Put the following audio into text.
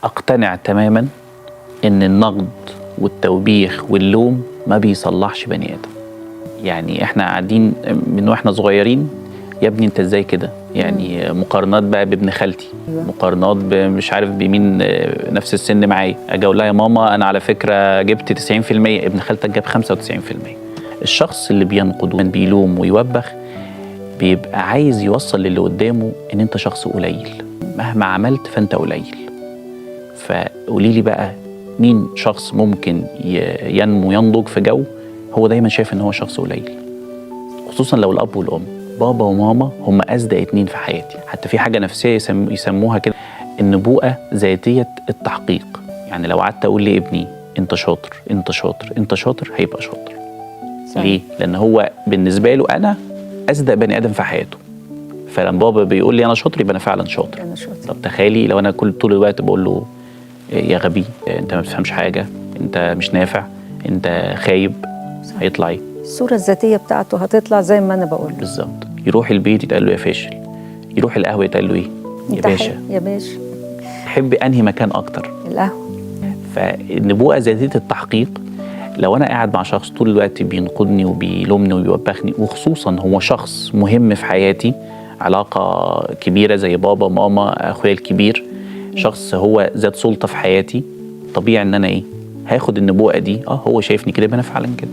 أقتنع تماما إن النقد والتوبيخ واللوم ما بيصلحش بني آدم. يعني إحنا قاعدين من وإحنا صغيرين، يا ابني أنت إزاي كده؟ يعني مقارنات بقى بابن خالتي، مقارنات مش عارف بمين نفس السن معايا، أجي أقول لها يا ماما أنا على فكرة جبت 90%، ابن خالتك جاب 95%. الشخص اللي بينقد وبيلوم ويوبخ بيبقى عايز يوصل للي قدامه إن أنت شخص قليل، مهما عملت فأنت قليل. فقولي لي بقى مين شخص ممكن ينمو ينضج في جو هو دايما شايف ان هو شخص قليل، خصوصا لو الاب والام. بابا وماما هم أصدق اتنين في حياتي. حتى في حاجه نفسيه يسموها كده النبوءه ذاتيه التحقيق. يعني لو قعدت اقول لابني انت شاطر انت شاطر انت شاطر هيبقى شاطر. صحيح. ليه؟ لان هو بالنسبه له انا أصدق بني ادم في حياته. فلما بابا بيقول لي انا شاطر يبقى انا فعلا شاطر. طب تخيلي لو انا طول الوقت بقول له يا غبي، انت ما بتفهمش حاجه، انت مش نافع، انت خايب، صح. هيطلع ايه؟ الصوره الذاتيه بتاعته هتطلع زي ما انا بقول. بالظبط. يروح البيت يتقال له يا فاشل، يروح القهوه يتقال له ايه؟ يا باشا. يا باشا. تحب انهي مكان اكتر؟ القهوه. فالنبوءه ذاتيه التحقيق، لو انا قاعد مع شخص طول الوقت بينقدني وبيلومني وبيوبخني، وخصوصا هو شخص مهم في حياتي، علاقه كبيره زي بابا ماما اخويا الكبير، شخص هو ذات سلطه في حياتي، طبيعي ان انا ايه؟ هاخد النبوءه دي، هو شايفني كده يبقى انا فعلا كده.